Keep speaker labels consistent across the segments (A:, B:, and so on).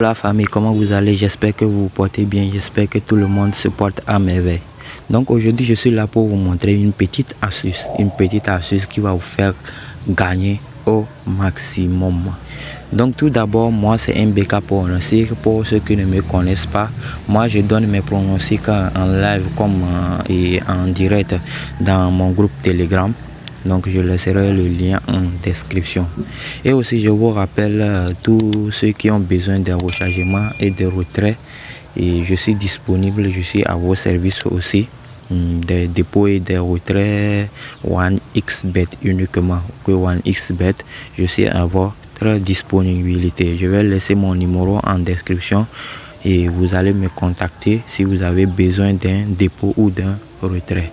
A: La famille, comment vous allez? J'espère que vous vous portez bien, j'espère que tout le monde se porte à merveille. Donc aujourd'hui je suis là pour vous montrer une petite astuce qui va vous faire gagner au maximum. Donc tout d'abord, moi c'est un BK pronostic. Pour ceux qui ne me connaissent pas, moi je donne mes pronostics en live comme et en direct dans mon groupe Telegram. Donc je laisserai le lien en description. Et aussi je vous rappelle tous ceux qui ont besoin d'un rechargement et de retrait, et je suis disponible, je suis à vos services aussi. Des dépôts et des retraits 1xBet uniquement, que 1xBet, je suis à votre disponibilité. Je vais laisser mon numéro en description et vous allez me contacter si vous avez besoin d'un dépôt ou d'un retrait.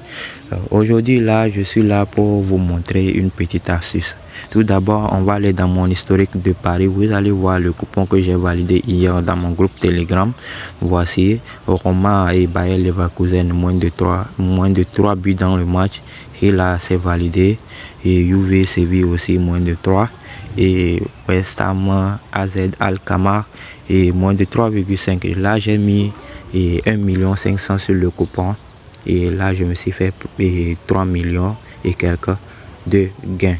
A: Aujourd'hui là, je suis là pour vous montrer une petite astuce. Tout d'abord, on va aller dans mon historique de paris. Vous allez voir le coupon que j'ai validé hier dans mon groupe Telegram. Voici Roma et Bayer Leverkusen, moins de 3 buts dans le match. Et là, c'est validé. Et UV Séville aussi, moins de 3. Et West Ham AZ Alkmaar et moins de 3,5. Là, j'ai mis 1 500 000 sur le coupon. Et là, je me suis fait 3 millions et quelques de gains.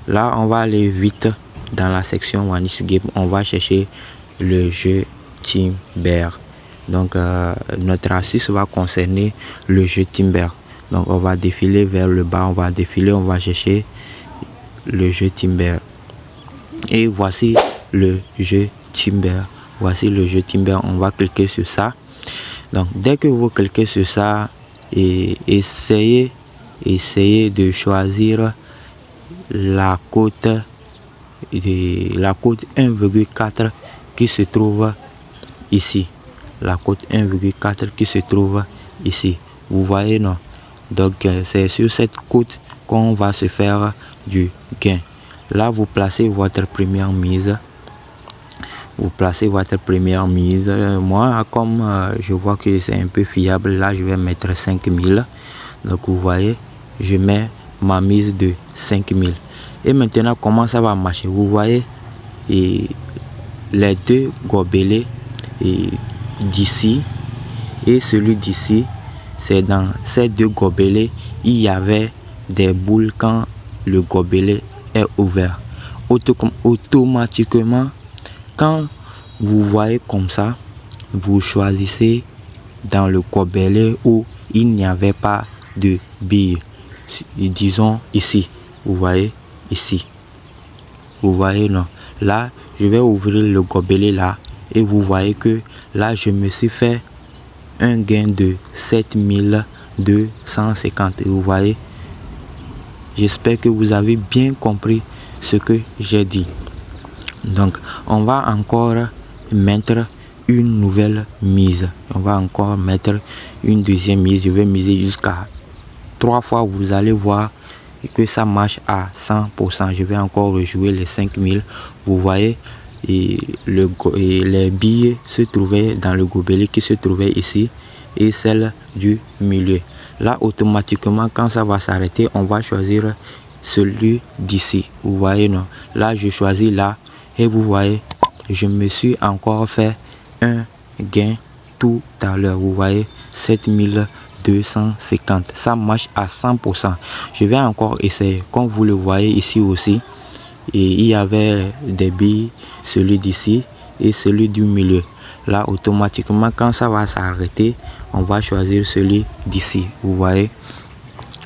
A: Là, on va aller vite dans la section Vanish Game. On va chercher le jeu Timber. Donc, notre astuce va concerner le jeu Timber. Donc, on va défiler vers le bas. On va chercher le jeu Timber. Et voici le jeu Timber. On va cliquer sur ça. Donc, dès que vous cliquez sur ça, et essayez de choisir la cote 1,4 qui se trouve ici. La cote 1,4 qui se trouve ici. Vous voyez, non? Donc c'est sur cette cote qu'on va se faire du gain. Là, vous placez votre première mise. Moi, comme je vois que c'est un peu fiable, là je vais mettre 5000. Donc vous voyez, je mets ma mise de 5000. Et maintenant, comment ça va marcher? Vous voyez, et les deux gobelets d'ici et celui d'ici, c'est dans ces deux gobelets, il y avait des boules quand le gobelet est ouvert. Automatiquement, quand vous voyez comme ça, vous choisissez dans le gobelet où il n'y avait pas de billes. Disons ici, vous voyez ici. Vous voyez, non? Là, je vais ouvrir le gobelet là et vous voyez que là, je me suis fait un gain de 7250. Vous voyez? J'espère que vous avez bien compris ce que j'ai dit. Donc, on va encore mettre une nouvelle mise. On va encore mettre une deuxième mise. Je vais miser jusqu'à 3 fois. Vous allez voir que ça marche à 100%. Je vais encore rejouer les 5000. Vous voyez, et les billets se trouvaient dans le gobelet qui se trouvait ici et celle du milieu. Là, automatiquement, quand ça va s'arrêter, on va choisir celui d'ici. Vous voyez, non? Là, je choisis là et vous voyez, je me suis encore fait un gain tout à l'heure. Vous voyez, 7250. Ça marche à 100%. Je vais encore essayer. Comme vous le voyez ici aussi, et il y avait des billes, celui d'ici et celui du milieu. Là, automatiquement, quand ça va s'arrêter, on va choisir celui d'ici. Vous voyez,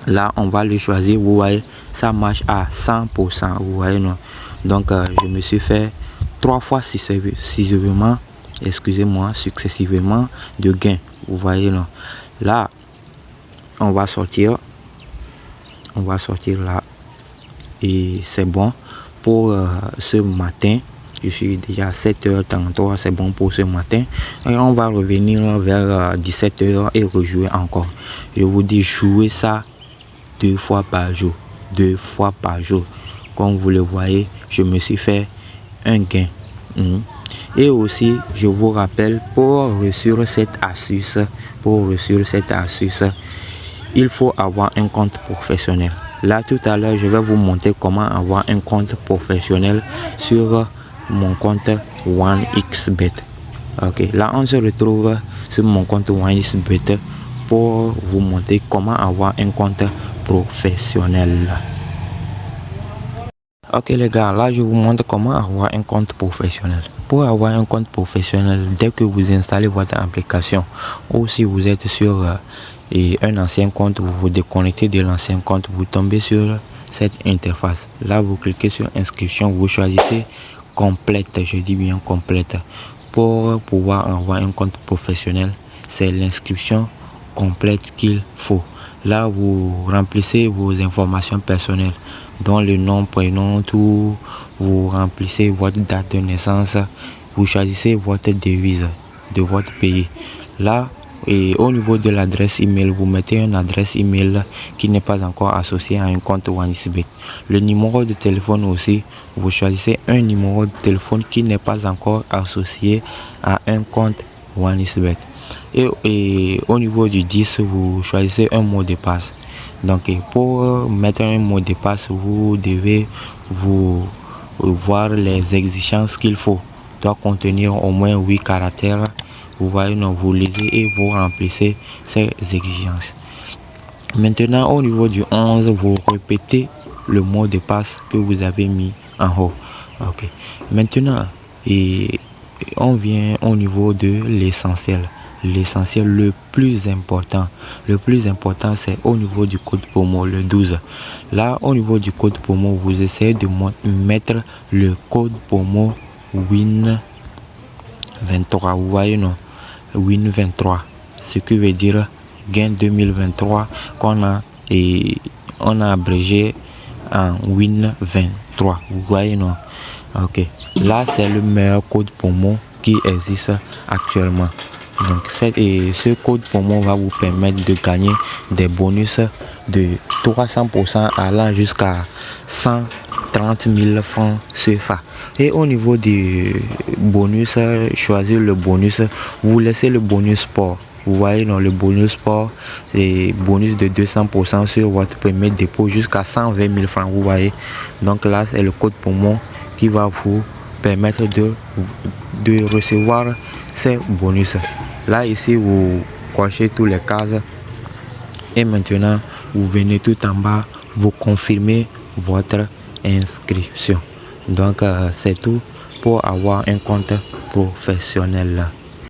A: là, on va le choisir. Vous voyez, ça marche à 100%. Vous voyez, non? Donc, je me suis fait 3 fois successivement de gains. Vous voyez, non? Là, on va sortir là et c'est bon pour ce matin. Je suis déjà à 7h33, c'est bon pour ce matin. Et on va revenir vers 17h et rejouer encore. Je vous dis, jouez ça 2 fois par jour. Comme vous le voyez, je me suis fait un gain. Et aussi, je vous rappelle, pour réussir cette astuce, il faut avoir un compte professionnel. Là, tout à l'heure, je vais vous montrer comment avoir un compte professionnel sur mon compte 1xBet. Ok, là on se retrouve sur mon compte WinelisBet pour vous montrer comment avoir un compte professionnel. Ok les gars, là je vous montre comment avoir un compte professionnel. Pour avoir un compte professionnel, dès que vous installez votre application ou si vous êtes sur un ancien compte, vous vous déconnectez de l'ancien compte, vous tombez sur cette interface. Là vous cliquez sur inscription, vous choisissez complète, je dis bien complète. Pour pouvoir avoir un compte professionnel, c'est l'inscription complète qu'il faut. Là vous remplissez vos informations personnelles, dont le nom, prénom, tout. Vous remplissez votre date de naissance, vous choisissez votre devise de votre pays. Là, et au niveau de l'adresse email, vous mettez une adresse email qui n'est pas encore associée à un compte WinelisBet. Le numéro de téléphone aussi, vous choisissez un numéro de téléphone qui n'est pas encore associé à un compte WinelisBet. Et au niveau du 10, vous choisissez un mot de passe. Donc pour mettre un mot de passe, vous devez vous voir les exigences qu'il faut. Doit contenir au moins 8 caractères. Vous voyez, non, vous lisez et vous remplissez ces exigences. Maintenant au niveau du 11, vous répétez le mot de passe que vous avez mis en haut. Ok. Maintenant on vient au niveau de l'essentiel. L'essentiel, le plus important c'est au niveau du code promo, le 12. Là au niveau du code promo, vous essayez de mettre le code promo WIN23. Vous voyez, non, WIN23, ce qui veut dire gain 2023 qu'on a on a abrégé en WIN23. Vous voyez, non. Ok, là c'est le meilleur code promo qui existe actuellement. Donc ce code promo va vous permettre de gagner des bonus de 300% allant jusqu'à 130 000 francs CFA. Et au niveau des bonus, choisir le bonus, vous laissez le bonus sport. Vous voyez, dans le bonus sport, c'est bonus de 200% sur votre premier dépôt jusqu'à 120 000 francs. Vous voyez, donc là c'est le code promo qui va vous permettre de recevoir ces bonus. Là ici vous cochez tous les cases et maintenant vous venez tout en bas, vous confirmez votre inscription. Donc c'est tout pour avoir un compte professionnel.